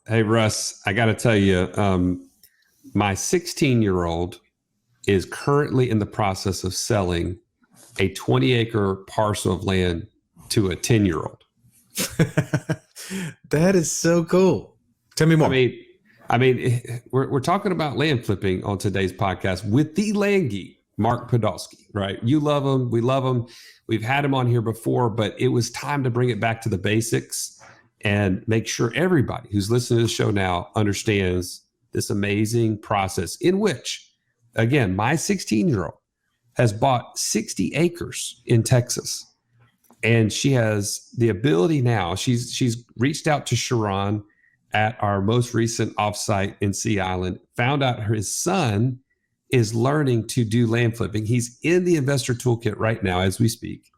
Hey, Russ, I got to tell you, my 16-year-old is currently in the process of selling a 20-acre parcel of land to a 10-year-old. That is so cool. Tell me more. We're talking about land flipping on today's podcast with the Land Geek, Mark Podolsky, right? You love him. We love him. We've had him on here before, but it was time to bring it back to the basics and make sure everybody who's listening to the show now understands this amazing process in which, again, my 16-year-old has bought 60 acres in Texas. And she has the ability now, she's reached out to Sharon at our most recent offsite in Sea Island, found out his son is learning to do land flipping. He's in the investor toolkit right now as we speak.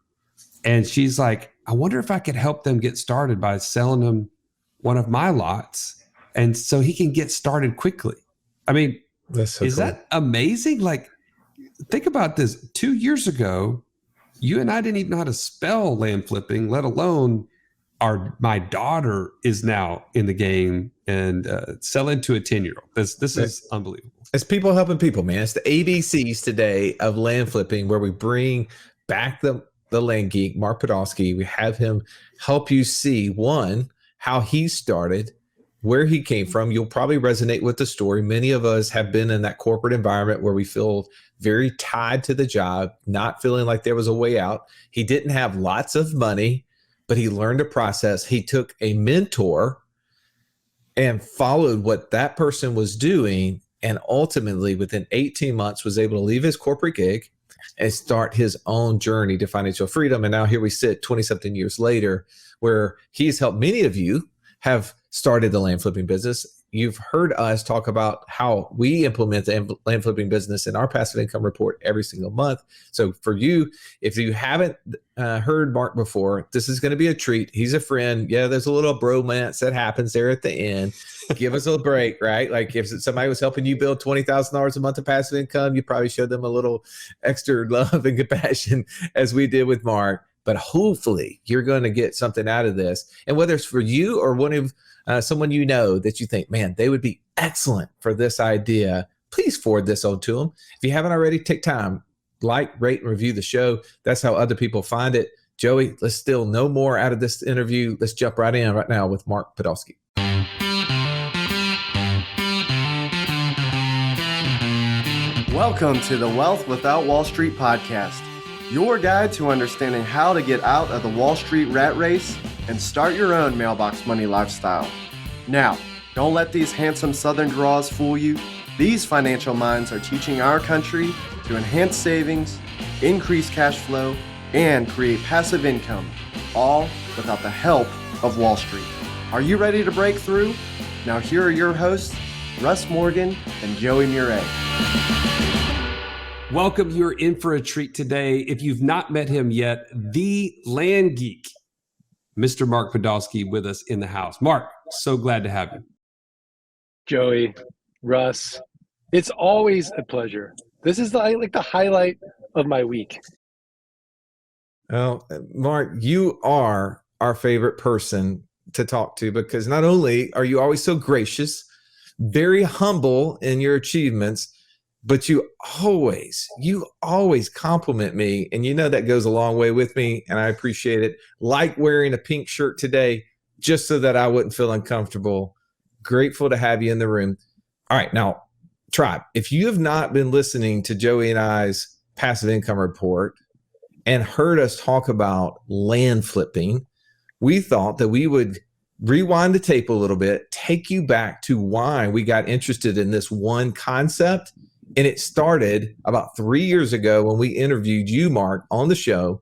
And she's like, I wonder if I could help them get started by selling him one of my lots. And so he can get started quickly. I mean, that's so is cool. that amazing? Like, think about this. 2 years ago, you and I didn't even know how to spell land flipping, let alone my daughter is now in the game and selling to a 10-year-old. This is unbelievable. It's people helping people, man. It's the ABCs today of land flipping, where we bring back the Land Geek, Mark Podolsky. We have him help you see, one, how he started, where he came from. You'll probably resonate with the story. Many of us have been in that corporate environment where we feel very tied to the job, not feeling like there was a way out. He didn't have lots of money, but he learned a process. He took a mentor and followed what that person was doing, and ultimately within 18 months was able to leave his corporate gig and start his own journey to financial freedom. And now here we sit 20-something years later, where he's helped many of you have started the land flipping business. You've heard us talk about how we implement the land flipping business in our passive income report every single month. So for you, if you haven't heard Mark before, this is going to be a treat. He's a friend. Yeah, there's a little bromance that happens there at the end. Give us a break, right? Like if somebody was helping you build $20,000 a month of passive income, you probably showed them a little extra love and compassion as we did with Mark. But hopefully you're going to get something out of this. And whether it's for you or one of someone you know that you think, man, they would be excellent for this idea, please forward this on to them. If you haven't already, take time, like, rate, and review the show. That's how other people find it. Joey, let's still know more out of this interview. Let's jump right in right now with Mark Podolsky. Welcome to the Wealth Without Wall Street podcast, your guide to understanding how to get out of the Wall Street rat race and start your own mailbox money lifestyle. Now, don't let these handsome Southern draws fool you. These financial minds are teaching our country to enhance savings, increase cash flow, and create passive income, all without the help of Wall Street. Are you ready to break through? Now here are your hosts, Russ Morgan and Joey Murray. Welcome. You're in for a treat today. If you've not met him yet, the Land Geek, Mr. Mark Podolsky, with us in the house. Mark, so glad to have you. Joey, Russ, it's always a pleasure. This is the highlight of my week. Well, Mark, you are our favorite person to talk to, because not only are you always so gracious, very humble in your achievements, but you always compliment me. And you know that goes a long way with me, and I appreciate it. Like wearing a pink shirt today, just so that I wouldn't feel uncomfortable. Grateful to have you in the room. All right, now, Tribe, if you have not been listening to Joey and I's passive income report and heard us talk about land flipping, we thought that we would rewind the tape a little bit, take you back to why we got interested in this one concept. And it started about 3 years ago when we interviewed you, Mark, on the show.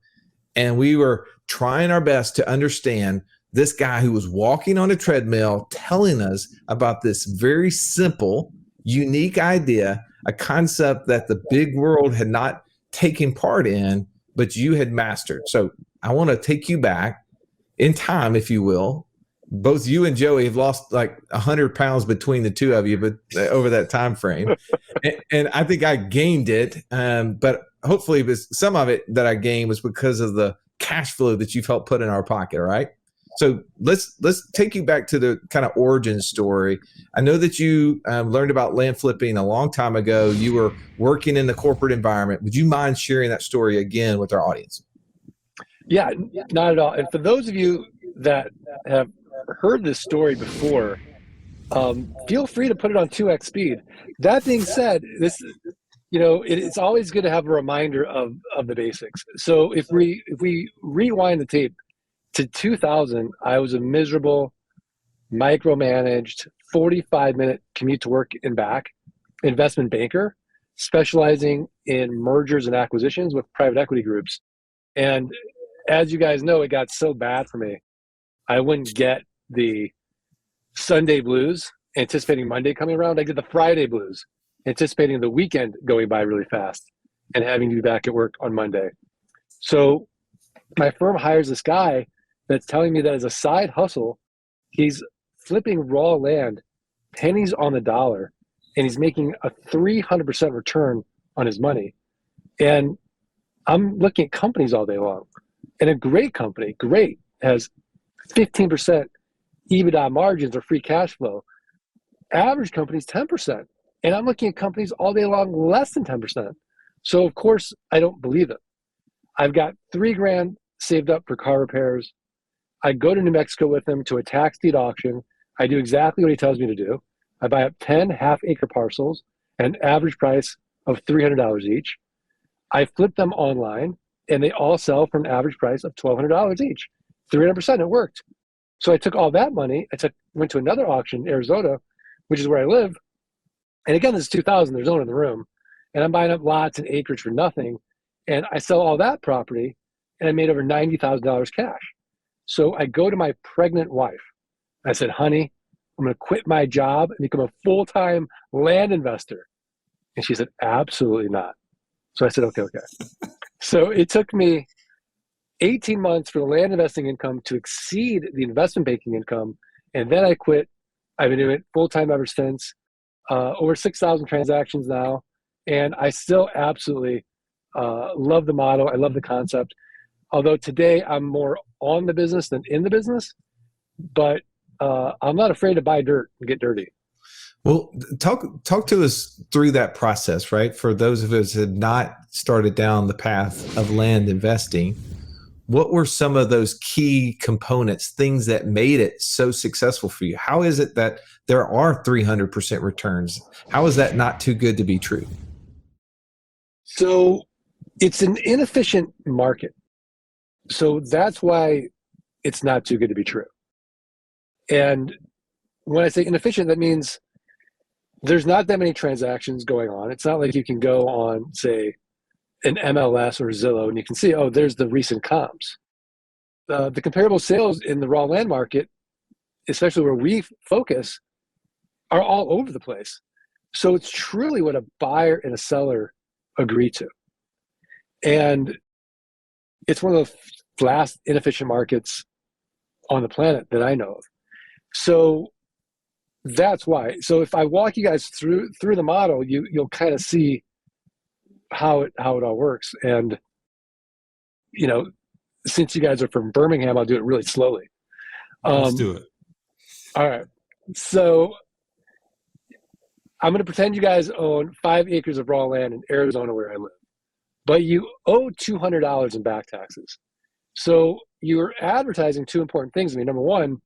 And we were trying our best to understand this guy who was walking on a treadmill, telling us about this very simple, unique idea, a concept that the big world had not taken part in, but you had mastered. So I want to take you back in time, if you will. Both you and Joey have lost like 100 pounds between the two of you, but over that time frame. and I think I gained it. But hopefully some of it that I gained was because of the cash flow that you've helped put in our pocket. All right. So let's take you back to the kind of origin story. I know that you learned about land flipping a long time ago. You were working in the corporate environment. Would you mind sharing that story again with our audience? Yeah, not at all. And for those of you that have heard this story before, feel free to put it on 2x speed. That being said, it's always good to have a reminder of the basics. So if we rewind the tape to 2000, I was a miserable, micromanaged, 45-minute commute to work and back investment banker, specializing in mergers and acquisitions with private equity groups. And as you guys know, it got so bad for me, I wouldn't get the Sunday blues, anticipating Monday coming around. I did the Friday blues, anticipating the weekend going by really fast and having to be back at work on Monday. So my firm hires this guy that's telling me that as a side hustle, he's flipping raw land, pennies on the dollar, and he's making a 300% return on his money. And I'm looking at companies all day long. And a great company, has 15% EBITDA margins or free cash flow. Average companies, 10%. And I'm looking at companies all day long less than 10%. So of course, I don't believe it. I've got $3,000 saved up for car repairs. I go to New Mexico with him to a tax deed auction. I do exactly what he tells me to do. I buy up 10 half-acre parcels at an average price of $300 each. I flip them online, and they all sell for an average price of $1,200 each. 300%, it worked. So I took all that money. Went to another auction in Arizona, which is where I live. And again, this is 2000. There's no one in the room. And I'm buying up lots and acreage for nothing. And I sell all that property, and I made over $90,000 cash. So I go to my pregnant wife. I said, honey, I'm going to quit my job and become a full-time land investor. And she said, absolutely not. So I said, okay. So it took me 18 months for the land investing income to exceed the investment banking income. And then I quit. I've been doing it full-time ever since. Over 6,000 transactions now. And I still absolutely love the model. I love the concept. Although today I'm more on the business than in the business, but I'm not afraid to buy dirt and get dirty. Well, talk to us through that process, right? For those of us who have not started down the path of land investing, what were some of those key components, things that made it so successful for you? How is it that there are 300% returns? How is that not too good to be true? So it's an inefficient market. So that's why it's not too good to be true. And when I say inefficient, that means there's not that many transactions going on. It's not like you can go on, say, an MLS or Zillow and you can see, oh, there's the recent comps. The comparable sales in the raw land market, especially where we focus, are all over the place. So it's truly what a buyer and a seller agree to. And it's one of the last inefficient markets on the planet that I know of. So that's why. So if I walk you guys through the model, you'll kind of see how it all works. And since you guys are from Birmingham, I'll do it really slowly. Let's do it. All right. So I'm going to pretend you guys own 5 acres of raw land in Arizona where I live, but you owe $200 in back taxes. So you're advertising 2 important things. I mean, number one,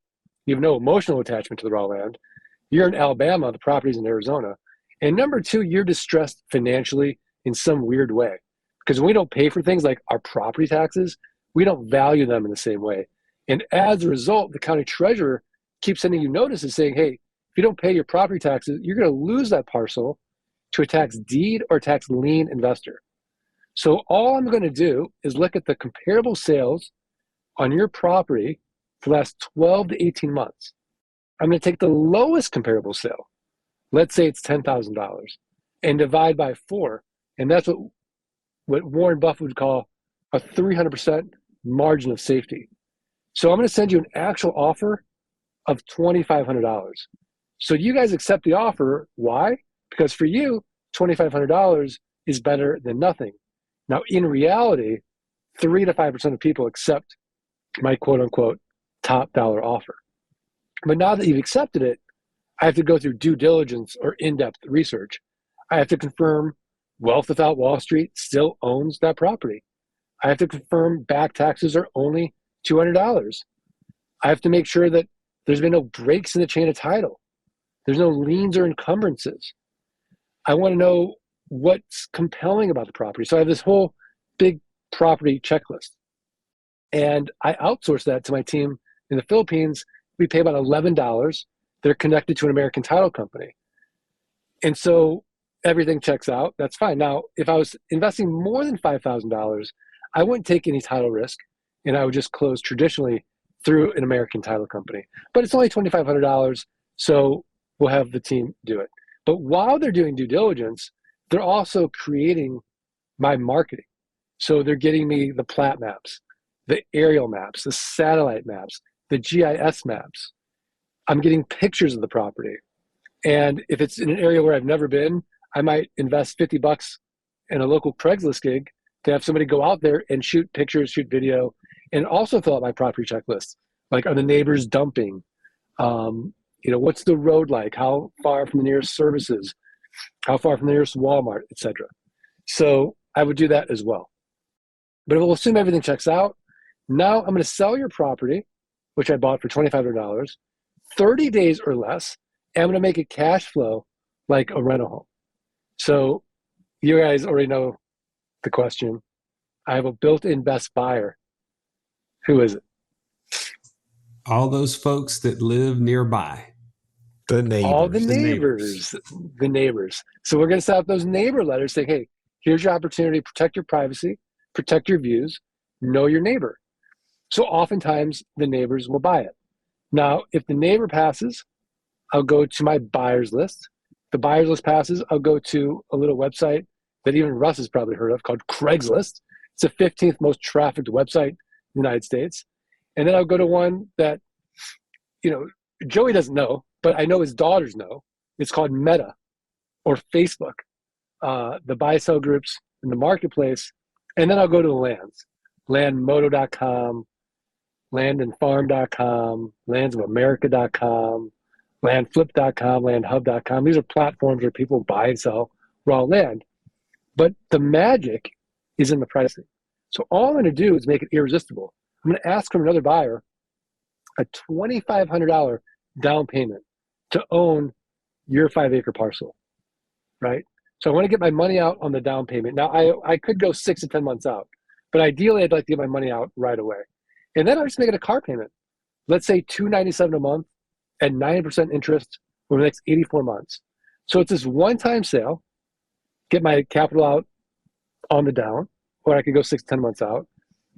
you have no emotional attachment to the raw land. You're in Alabama, the property's in Arizona. And number two, you're distressed financially in some weird way. Because when we don't pay for things like our property taxes, we don't value them in the same way. And as a result, the county treasurer keeps sending you notices saying, hey, if you don't pay your property taxes, you're going to lose that parcel to a tax deed or tax lien investor. So all I'm going to do is look at the comparable sales on your property for the last 12 to 18 months. I'm going to take the lowest comparable sale, let's say it's $10,000, and divide by 4. And that's what Warren Buffett would call a 300% margin of safety. So I'm going to send you an actual offer of $2,500. So you guys accept the offer. Why? Because for you, $2,500 is better than nothing. Now, in reality, 3 to 5% of people accept my quote unquote top dollar offer. But now that you've accepted it, I have to go through due diligence or in-depth research. I have to confirm Wealth Without Wall Street still owns that property. I have to confirm back taxes are only $200. I have to make sure that there's been no breaks in the chain of title. There's no liens or encumbrances. I want to know what's compelling about the property. So I have this whole big property checklist. And I outsource that to my team in the Philippines. We pay about $11. They're connected to an American title company. And so everything checks out. That's fine. Now, if I was investing more than $5,000, I wouldn't take any title risk, and I would just close traditionally through an American title company. But it's only $2,500, so we'll have the team do it. But while they're doing due diligence, they're also creating my marketing. So they're getting me the plat maps, the aerial maps, the satellite maps, the GIS maps. I'm getting pictures of the property. And if it's in an area where I've never been, I might invest $50 in a local Craigslist gig to have somebody go out there and shoot pictures, shoot video, and also fill out my property checklist. Like, are the neighbors dumping? What's the road like? How far from the nearest services? How far from the nearest Walmart, etc. So I would do that as well. But we'll assume everything checks out. Now I'm going to sell your property, which I bought for $2,500, 30 days or less, and I'm going to make it cash flow like a rental home. So you guys already know the question. I have a built-in best buyer. Who is it? All those folks that live nearby. The neighbors. All the neighbors. The neighbors. So we're going to set up those neighbor letters saying, hey, here's your opportunity to protect your privacy, protect your views, know your neighbor. So oftentimes the neighbors will buy it. Now, if the neighbor passes, I'll go to my buyers list. The buyers list passes, I'll go to a little website that even Russ has probably heard of called Craigslist. It's the 15th most trafficked website in the United States. And then I'll go to one that, Joey doesn't know, but I know his daughters know. It's called Meta or Facebook, the buy-sell groups in the marketplace. And then I'll go to the lands, landmoto.com, landandfarm.com, landsofamerica.com, landflip.com, landhub.com. These are platforms where people buy and sell raw land. But the magic is in the pricing. So all I'm going to do is make it irresistible. I'm going to ask from another buyer a $2,500 down payment to own your 5-acre parcel, right? So I want to get my money out on the down payment. Now, I could go 6 to 10 months out, but ideally I'd like to get my money out right away. And then I'm just making a car payment. Let's say $297 a month at 9% interest over the next 84 months. So it's this one-time sale, get my capital out on the down, or I could go 6 to 10 months out.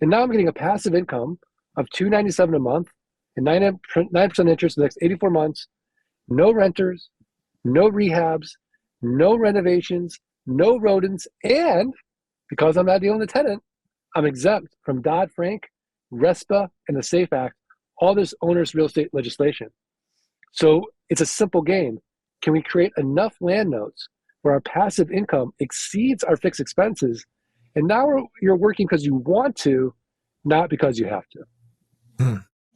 And now I'm getting a passive income of $297 a month and 9% interest in the next 84 months, no renters, no rehabs, no renovations, no rodents, and because I'm not the only tenant, I'm exempt from Dodd-Frank, RESPA, and the SAFE Act, all this onerous real estate legislation. So it's a simple game. Can we create enough land notes where our passive income exceeds our fixed expenses? And now you're working because you want to, not because you have to.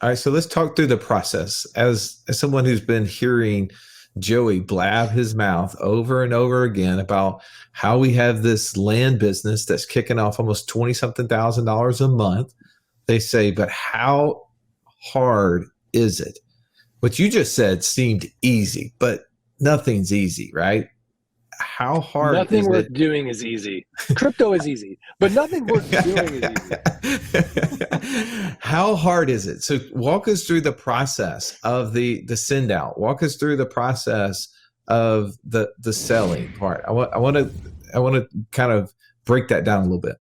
All right, so let's talk through the process. As someone who's been hearing Joey blab his mouth over and over again about how we have this land business that's kicking off almost $20-something thousand a month, they say, but how hard is it? What you just said seemed easy, but nothing's easy, right? How hard nothing is worth it? doing is easy. Crypto is easy, but nothing worth doing is easy. How hard is it? So walk us through the process of the send out. Walk us through the process of the selling part. I want to kind of break that down a little bit.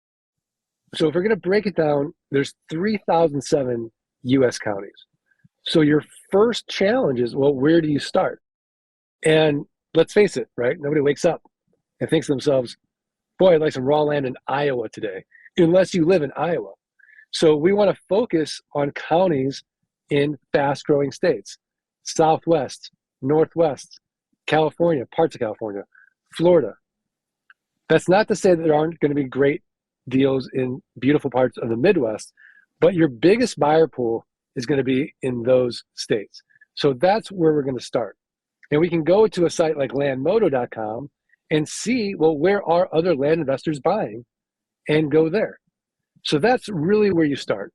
So if we're going to break it down, there's 3,007 U.S. counties. So your first challenge is, well, where do you start? And let's face it, right? Nobody wakes up and thinks to themselves, boy, I'd like some raw land in Iowa today, unless you live in Iowa. So we want to focus on counties in fast-growing states, Southwest, Northwest, California, parts of California, Florida. That's not to say that there aren't going to be great deals in beautiful parts of the Midwest, but your biggest buyer pool is going to be in those states. So that's where we're going to start. And we can go to a site like landmodo.com and see, well, where are other land investors buying, and go there. So that's really where you start.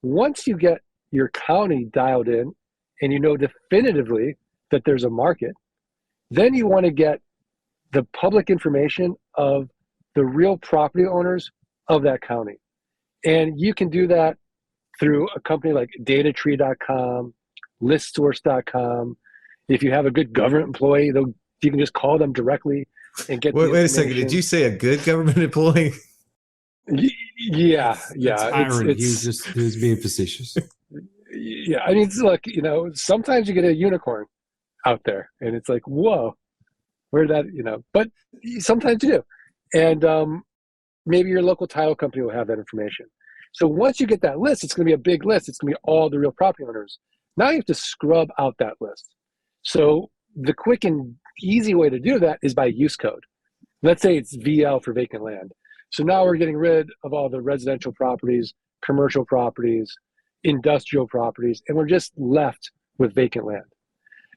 Once you get your county dialed in and you know definitively that there's a market, then you want to get the public information of the real property owners of that county. And you can do that through a company like datatree.com, listsource.com. If you have a good government employee, you can just call them directly and get Wait a second. Did you say a good government employee? Yeah. Irony. He was being facetious. Yeah. I mean, look, sometimes you get a unicorn out there and it's like, whoa, where did that, but sometimes you do. And maybe your local title company will have that information. So once you get that list, it's going to be a big list. It's going to be all the real property owners. Now you have to scrub out that list. So the quick and easy way to do that is by use code. Let's say it's VL for vacant land. So now we're getting rid of all the residential properties, commercial properties, industrial properties, and we're just left with vacant land.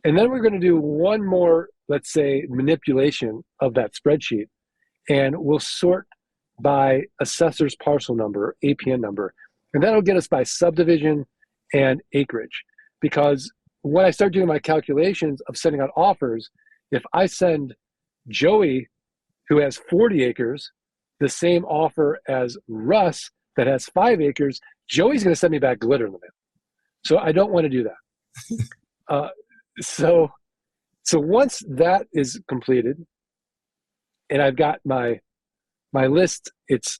And then we're going to do one more, let's say, manipulation of that spreadsheet, and we'll sort by assessor's parcel number, APN number, and that'll get us by subdivision and acreage. Because when I start doing my calculations of sending out offers, if I send Joey, who has 40 acres, the same offer as Russ that has 5 acres, Joey's going to send me back glitter in the mail. So I don't want to do that. So once that is completed, and I've got my list, it's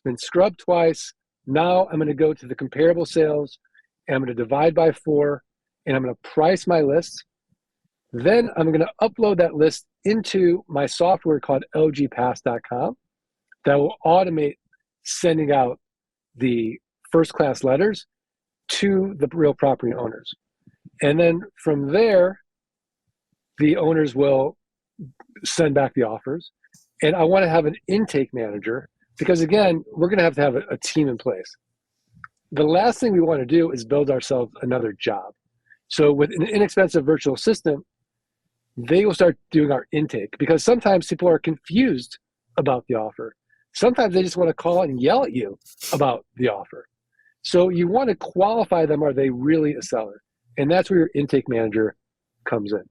been scrubbed twice. Now I'm going to go to the comparable sales, and I'm going to divide by 4, and I'm going to price my list. Then I'm going to upload that list into my software called lgpass.com that will automate sending out the first-class letters to the real property owners. And then from there, the owners will send back the offers. And I want to have an intake manager because, again, we're going to have a team in place. The last thing we want to do is build ourselves another job. So with an inexpensive virtual assistant, they will start doing our intake because sometimes people are confused about the offer. Sometimes they just want to call and yell at you about the offer. So you want to qualify them. Are they really a seller? And that's where your intake manager comes in.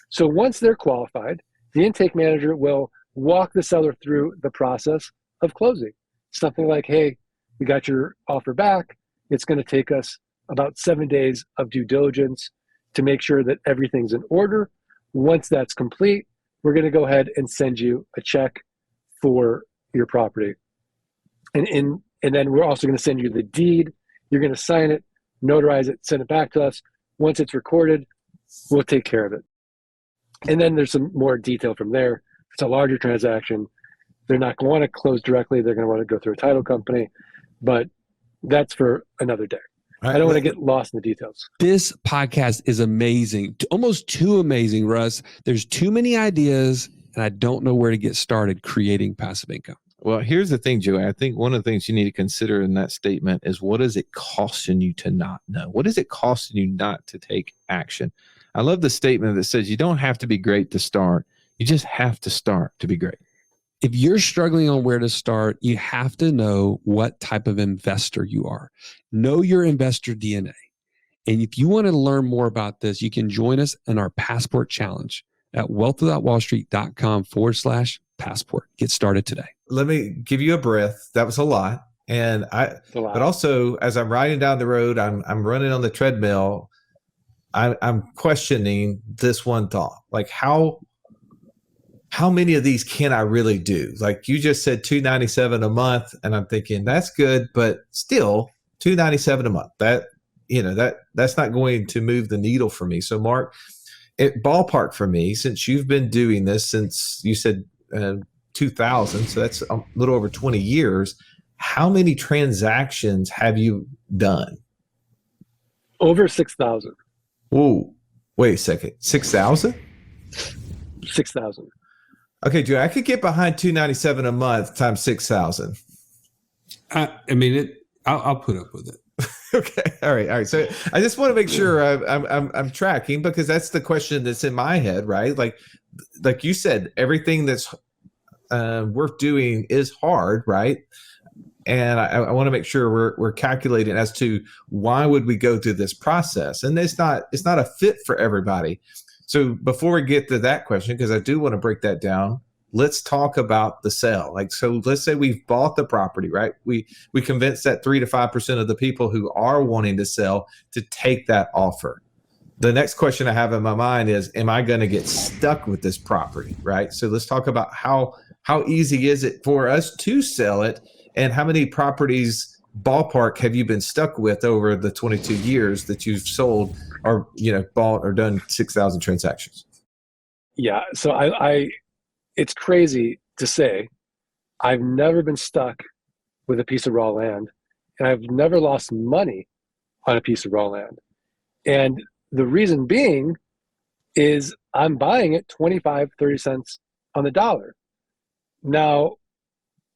So once they're qualified, the intake manager will walk the seller through the process of closing. Something like, hey, we got your offer back. It's going to take us about 7 days of due diligence to make sure that everything's in order. Once that's complete, we're going to go ahead and send you a check for your property. And then we're also going to send you the deed. You're going to sign it, notarize it, send it back to us. Once it's recorded, we'll take care of it. And then there's some more detail from there. It's a larger transaction. They're not going to want to close directly. They're going to want to go through a title company, but that's for another day. Right. I don't want to get lost in the details. This podcast is amazing, almost too amazing, Russ. There's too many ideas, and I don't know where to get started creating passive income. Well, here's the thing, Joey. I think one of the things you need to consider in that statement is what is it costing you to not know? What is it costing you not to take action? I love the statement that says you don't have to be great to start. You just have to start to be great. If you're struggling on where to start, you have to know what type of investor you are. Know your investor DNA. And if you want to learn more about this, you can join us in our Passport Challenge at wealthwithoutwallstreet.com/passport. Get started today. Let me give you a breath. That was a lot. But also as I'm riding down the road, I'm running on the treadmill. I'm questioning this one thought, like how many of these can I really do? Like you just said, $297 a month, and I'm thinking that's good, but still $297 a month. That's not going to move the needle for me. So, Mark, ballpark for me, since you've been doing this since you said 2000, so that's a little over 20 years. How many transactions have you done? Over 6,000. Whoa, wait a second, 6,000? 6,000. Okay, Joe, I could get behind $297 a month times 6,000. I mean, I'll put up with it. Okay. All right. So I just want to make sure I'm tracking, because that's the question that's in my head, right? Like you said, everything that's worth doing is hard, right? And I want to make sure we're calculating as to why would we go through this process, and it's not a fit for everybody. So before we get to that question, because I do want to break that down, let's talk about the sale. Like, so let's say we've bought the property, right? We convince that 3 to 5% of the people who are wanting to sell to take that offer. The next question I have in my mind is, am I going to get stuck with this property, right? So let's talk about how easy is it for us to sell it, and how many properties ballpark have you been stuck with over the 22 years that you've sold or, bought or done 6,000 transactions? Yeah. So it's crazy to say I've never been stuck with a piece of raw land, and I've never lost money on a piece of raw land. And the reason being is I'm buying it 25, 30 cents on the dollar. Now,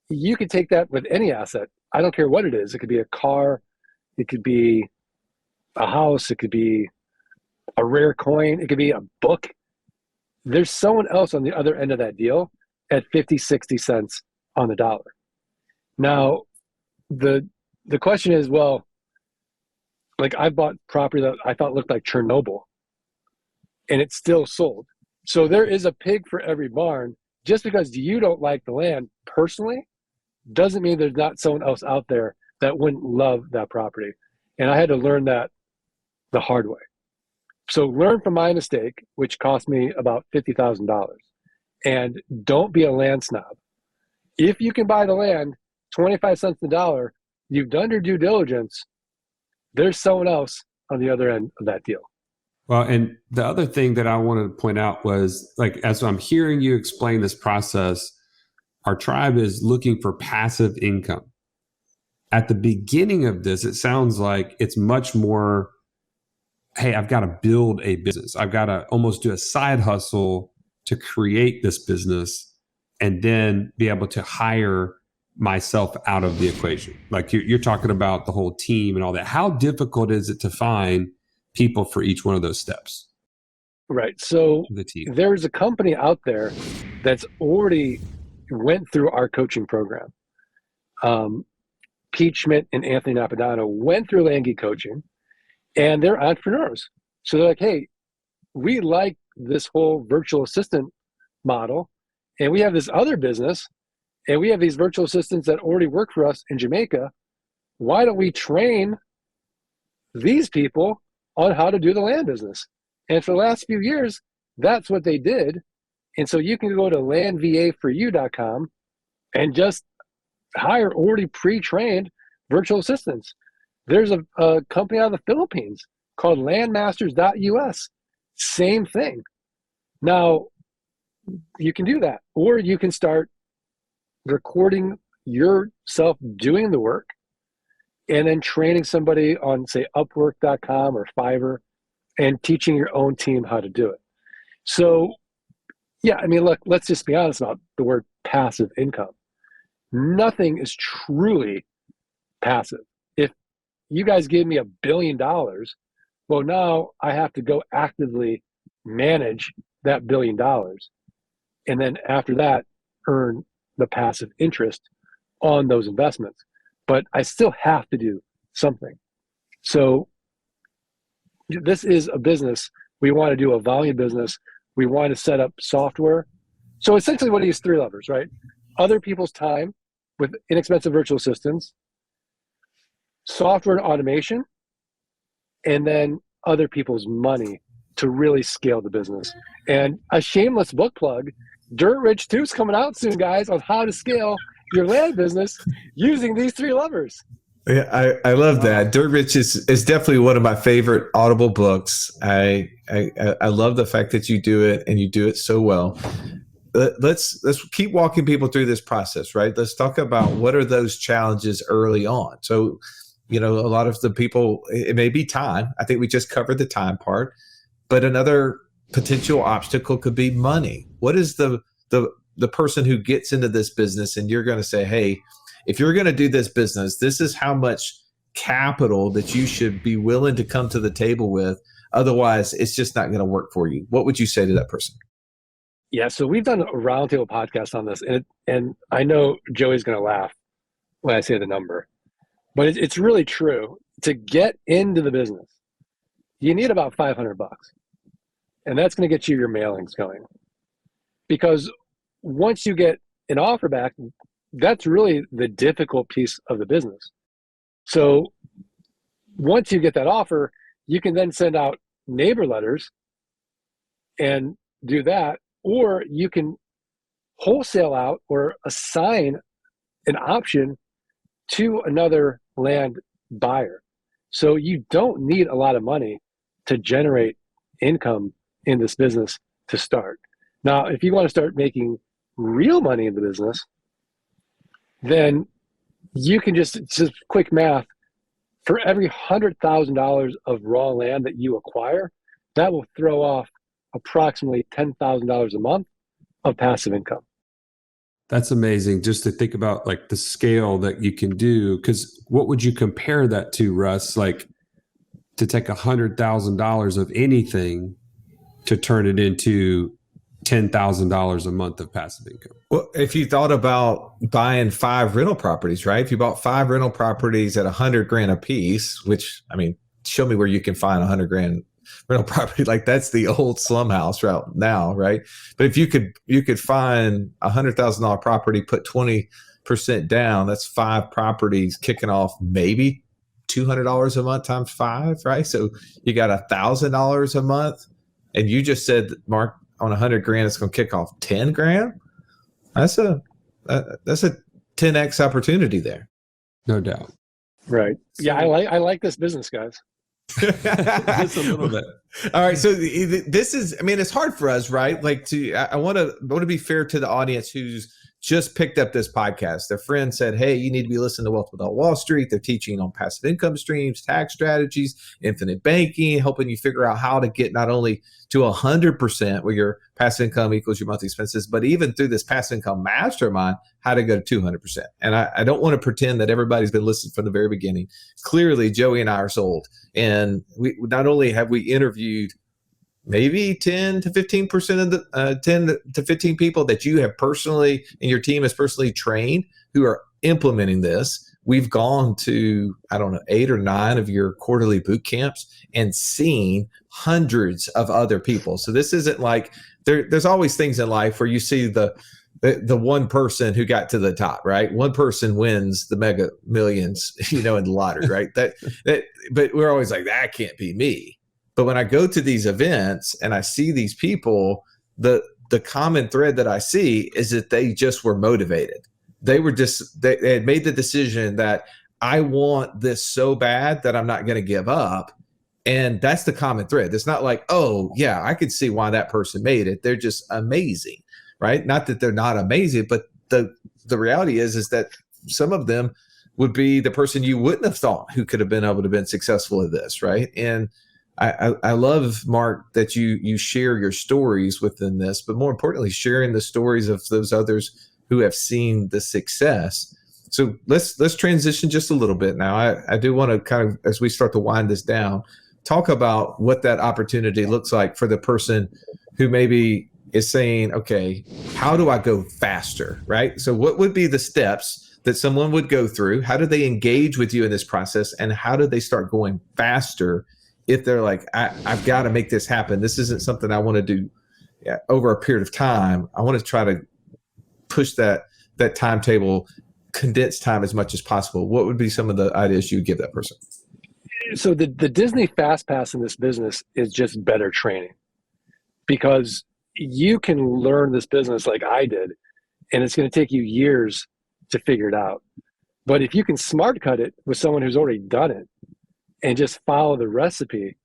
you could take that with any asset. I don't care what it is. It could be a car, it could be a house, it could be a rare coin, it could be a book. There's someone else on the other end of that deal at 50, 60 cents on the dollar. Now, the question is, well, like, I bought property that I thought looked like Chernobyl, and it's still sold. So there is a pig for every barn. Just because you don't like the land personally doesn't mean there's not someone else out there that wouldn't love that property. And I had to learn that the hard way. So learn from my mistake, which cost me about $50,000. And don't be a land snob. If you can buy the land 25 cents the dollar, you've done your due diligence, there's someone else on the other end of that deal. Well, and the other thing that I wanted to point out was, like, as I'm hearing you explain this process, our tribe is looking for passive income. At the beginning of this, it sounds like it's much more, hey, I've got to build a business. I've got to almost do a side hustle to create this business and then be able to hire myself out of the equation. Like, you're talking about the whole team and all that. How difficult is it to find people for each one of those steps? Right. So The team. there's a company out there that's already went through our coaching program. Pete Schmidt and Anthony Napadano went through Land Geek coaching, and they're entrepreneurs. So they're like, hey, we like this whole virtual assistant model, and we have this other business, and we have these virtual assistants that already work for us in Jamaica. Why don't we train these people on how to do the land business? And for the last few years, that's what they did. And so you can go to landvaforyou.com and just hire already pre-trained virtual assistants. There's a company out of the Philippines called landmasters.us. Same thing. Now, you can do that, or you can start recording yourself doing the work and then training somebody on, say, Upwork.com or Fiverr, and teaching your own team how to do it. So, yeah, I mean, look, let's just be honest about the word passive income. Nothing is truly passive. If you guys give me $1 billion, well, now I have to go actively manage that $1 billion. And then after that, earn the passive interest on those investments. But I still have to do something. So this is a business. We want to do a volume business. We want to set up software. So essentially what are these three levers, right? Other people's time with inexpensive virtual assistants, software and automation, and then other people's money to really scale the business. And a shameless book plug, Dirt Rich 2 is coming out soon, guys, on how to scale your land business using these three levers. Yeah, I love that. Dirt Rich is definitely one of my favorite Audible books. I love the fact that you do it, and you do it so well. Let's keep walking people through this process, right? Let's talk about what are those challenges early on. So, a lot of the people, it may be time. I think we just covered the time part, but another potential obstacle could be money. What is the person who gets into this business, and you're going to say, hey, if you're going to do this business, this is how much capital that you should be willing to come to the table with. Otherwise, it's just not going to work for you. What would you say to that person? Yeah, so we've done a roundtable podcast on this, and I know Joey's going to laugh when I say the number, but it's really true. To get into the business, you need about $500, and that's going to get you your mailings going. Because once you get an offer back, that's really the difficult piece of the business. So once you get that offer, you can then send out neighbor letters and do that, or you can wholesale out or assign an option to another land buyer. So you don't need a lot of money to generate income in this business to start. Now, if you want to start making real money in the business, then you can just quick math. For every $100,000 of raw land that you acquire, that will throw off approximately $10,000 a month of passive income. That's amazing just to think about like the scale that you can do. Because what would you compare that to, Russ? Like to take $100,000 of anything to turn it into $10,000 a month of passive income. Well, if you thought about buying 5 rental properties, right? If you bought 5 rental properties at $100,000 a piece, which, I mean, show me where you can find $100,000 rental property. Like that's the old slum house route now, right? But if you could find $100,000 property, put 20% down, that's 5 properties kicking off maybe $200 a month times 5, right? So you got $1,000 a month. And you just said, Mark, on $100,000, it's going to kick off $10,000. That's a 10x opportunity there. No doubt. Right. Yeah, I like this business, guys. Just a little bit. All right. So this is, I mean, it's hard for us, right? Like I want to be fair to the audience who's just picked up this podcast. Their friend said, hey, you need to be listening to Wealth Without Wall Street. They're teaching on passive income streams, tax strategies, infinite banking, helping you figure out how to get not only to 100% where your passive income equals your monthly expenses, but even through this passive income mastermind, how to go to 200%. And I don't want to pretend that everybody's been listening from the very beginning. Clearly, Joey and I are sold. And we not only have we interviewed maybe 10 to 15% of the 10 to 15 people that you have personally and your team has personally trained who are implementing this. We've gone to, 8 or 9 of your quarterly boot camps and seen hundreds of other people. So this isn't like there's always things in life where you see the one person who got to the top, right? One person wins the mega millions, in the lottery, right? But we're always like, that can't be me. But when I go to these events and I see these people, the common thread that I see is that they just were motivated. They had made the decision that I want this so bad that I'm not going to give up. And that's the common thread. It's not like, oh yeah, I could see why that person made it. They're just amazing, right? Not that they're not amazing, but the reality is that some of them would be the person you wouldn't have thought who could have been able to have been successful at this, right? And I love, Mark, that you share your stories within this, but more importantly, sharing the stories of those others who have seen the success. So let's transition just a little bit now. I do want to kind of, as we start to wind this down, talk about what that opportunity looks like for the person who maybe is saying, okay, how do I go faster, right? So what would be the steps that someone would go through? How do they engage with you in this process? And how do they start going faster if they're like, I've got to make this happen. This isn't something I want to do over a period of time. I want to try to push that timetable, condense time as much as possible. What would be some of the ideas you would give that person? So the Disney Fast Pass in this business is just better training, because you can learn this business like I did, and it's going to take you years to figure it out. But if you can smart cut it with someone who's already done it and just follow the recipe,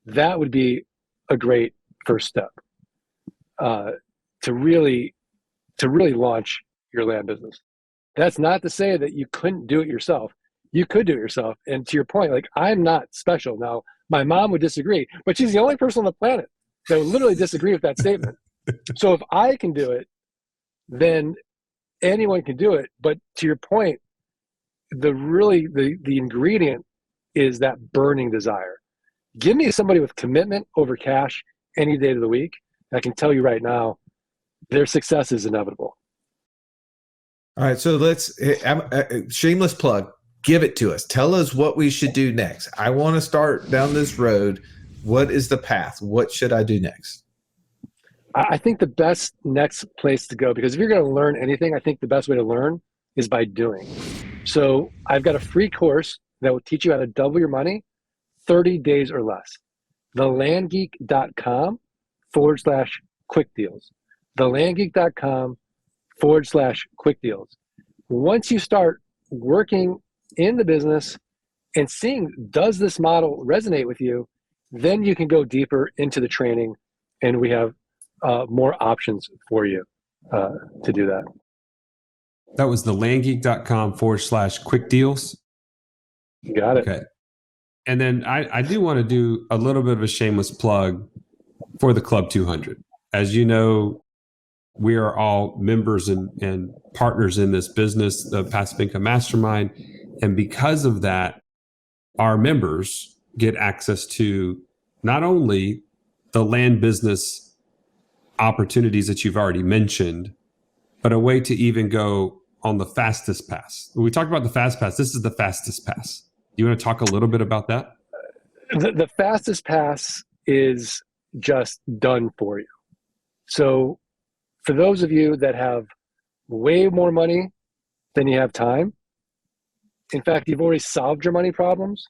that would be a great first step to really launch your land business. That's not to say that you couldn't do it yourself. You could do it yourself. And to your point, like, I'm not special. Now, my mom would disagree, but she's the only person on the planet that would literally disagree with that statement. So if I can do it, then anyone can do it. But to your point, the ingredient is that burning desire. Give me somebody with commitment over cash any day of the week. I can tell you right now, their success is inevitable. All right, so let's shameless plug. Give it to us. Tell us what we should do next. I want to start down this road. What is the path? What should I do next? I think the best next place to go, because if you're going to learn anything, I think the best way to learn is by doing. So I've got a free course that will teach you how to double your money 30 days or less. thelandgeek.com/quick deals. thelandgeek.com/quick deals. Once you start working in the business and seeing, does this model resonate with you, then you can go deeper into the training, and we have more options for you to do that. That was thelandgeek.com/quick deals. You got it. Okay. And then I do want to do a little bit of a shameless plug for the Club 200. As you know, we are all members and partners in this business, the Passive Income Mastermind. And because of that, our members get access to not only the land business opportunities that you've already mentioned, but a way to even go on the fastest pass. When we talked about the fast pass, this is the fastest pass. You want to talk a little bit about that? The fastest pass is just done for you. So for those of you that have way more money than you have time, in fact, you've already solved your money problems,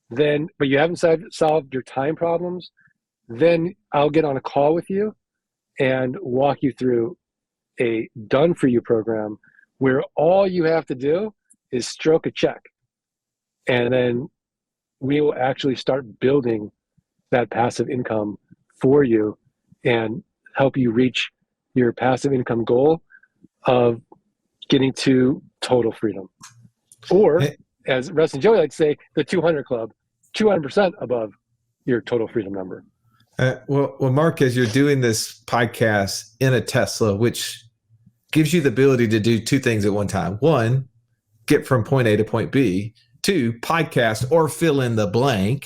but you haven't solved your time problems, then I'll get on a call with you and walk you through a done for you program where all you have to do is stroke a check. And then we will actually start building that passive income for you and help you reach your passive income goal of getting to total freedom. Or, as Russ and Joey like to say, the 200 Club, 200% above your total freedom number. Well, Mark, as you're doing this podcast in a Tesla, which gives you the ability to do two things at one time. One, get from point A to point B. Two, podcast or fill in the blank.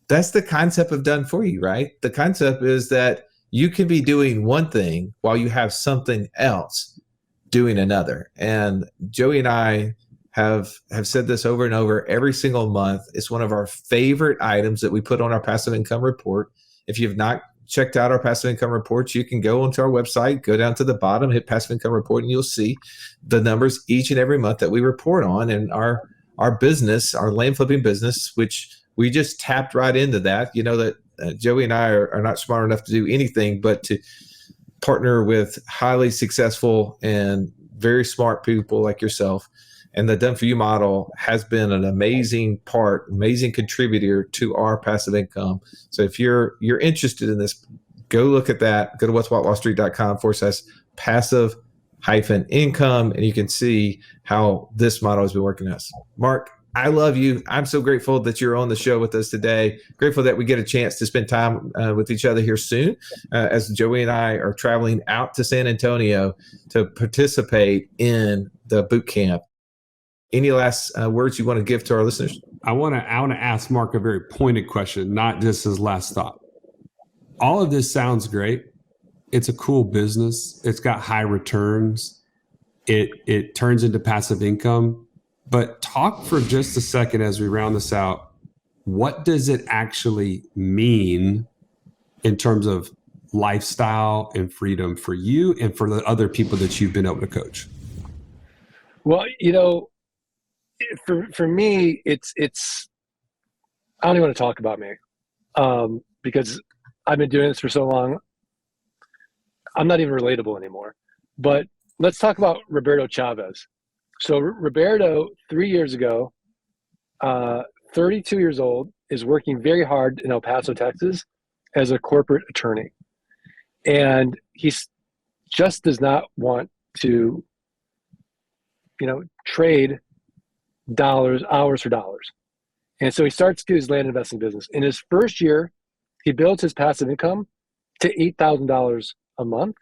That's the concept of done for you, right? The concept is that you can be doing one thing while you have something else doing another. And Joey and I have said this over and over every single month. It's one of our favorite items that we put on our passive income report. If you've not checked out our passive income reports, you can go onto our website, go down to the bottom, hit passive income report, and you'll see the numbers each and every month that we report on. And our business, our land flipping business, which we just tapped right into that. You know that Joey and I are not smart enough to do anything but to partner with highly successful and very smart people like yourself. And the done for you model has been an amazing contributor to our passive income. So if you're interested in this, go look at that. Go to what'swatwallstreet.com/passive income, and you can see how this model has been working us. Mark, I love you. I'm so grateful that you're on the show with us today. Grateful that we get a chance to spend time with each other here soon, as Joey and I are traveling out to San Antonio to participate in the boot camp. Any last words you want to give to our listeners? I want to ask Mark a very pointed question, not just his last thought. All of this sounds great. It's a cool business. It's got high returns. It turns into passive income. But talk for just a second as we round this out. What does it actually mean in terms of lifestyle and freedom for you and for the other people that you've been able to coach? Well, for me, it's I don't even want to talk about me because I've been doing this for so long. I'm not even relatable anymore. But let's talk about Roberto Chavez. So Roberto, 3 years ago, 32 years old, is working very hard in El Paso, Texas, as a corporate attorney. And he just does not want to, trade hours for dollars. And so he starts to do his land investing business. In his first year, he builds his passive income to $8,000 a month.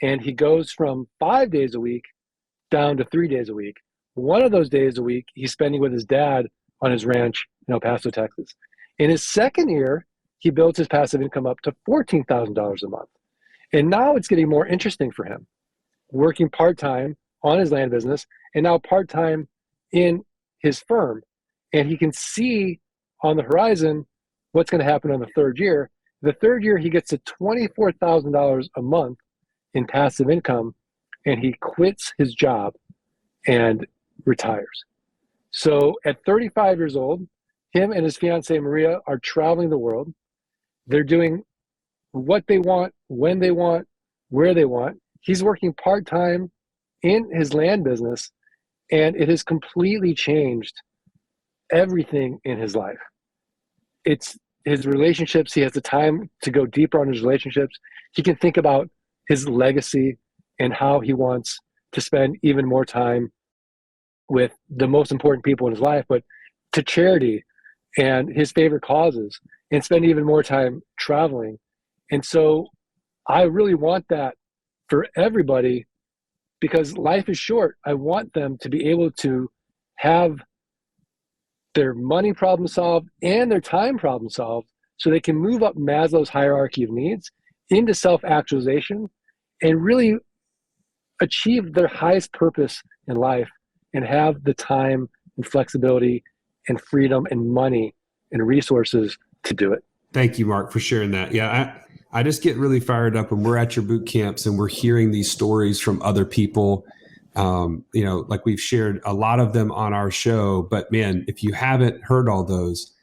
And he goes from 5 days a week down to 3 days a week. One of those days a week, he's spending with his dad on his ranch in El Paso, Texas. In his second year, he built his passive income up to $14,000 a month. And now it's getting more interesting for him, working part-time on his land business and now part-time in his firm. And he can see on the horizon what's going to happen on the third year. The third year, he gets to $24,000 a month in passive income, and he quits his job and retires. So at 35 years old, him and his fiancée Maria are traveling the world. They're doing what they want, when they want, where they want. He's working part-time in his land business, and it has completely changed everything in his life. It's his relationships. He has the time to go deeper on his relationships. He can think about his legacy and how he wants to spend even more time with the most important people in his life, but to charity and his favorite causes, and spend even more time traveling. And so I really want that for everybody, because life is short. I want them to be able to have their money problem solved and their time problem solved, so they can move up Maslow's hierarchy of needs into self-actualization and really achieve their highest purpose in life and have the time and flexibility and freedom and money and resources to do it. Thank you, Mark, for sharing that. Yeah, I just get really fired up when we're at your boot camps and we're hearing these stories from other people. Like we've shared a lot of them on our show, but man, if you haven't heard all those,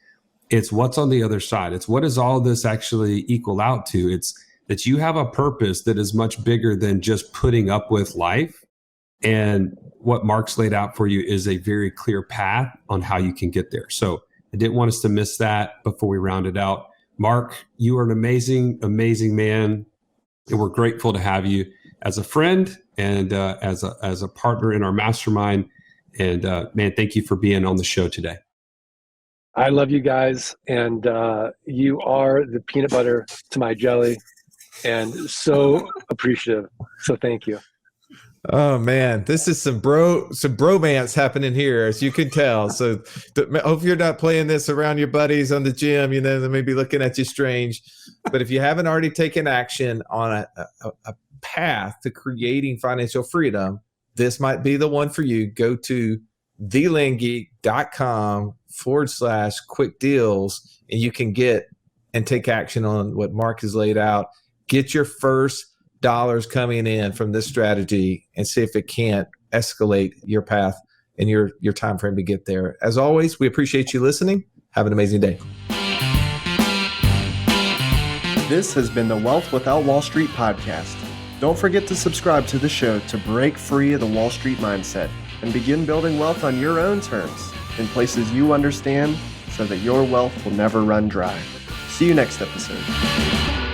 it's what's on the other side. It's what does all this actually equal out to? It's that you have a purpose that is much bigger than just putting up with life. And what Mark's laid out for you is a very clear path on how you can get there. So I didn't want us to miss that before we round it out. Mark, you are an amazing, amazing man. And we're grateful to have you as a friend and as a partner in our mastermind. And man, thank you for being on the show today. I love you guys, and you are the peanut butter to my jelly, and so appreciative. So thank you. Oh man, this is some bromance happening here, as you can tell. So hope you're not playing this around your buddies on the gym. They may be looking at you strange. But if you haven't already taken action on a path to creating financial freedom, this might be the one for you. Go to thelandgeek.com/quick deals, and you can get and take action on what Mark has laid out. Get your first dollars coming in from this strategy and see if it can't escalate your path and your time frame to get there. As always, we appreciate you listening. Have an amazing day. This has been the Wealth Without Wall Street podcast. Don't forget to subscribe to the show to break free of the Wall Street mindset and begin building wealth on your own terms in places you understand, so that your wealth will never run dry. See you next episode.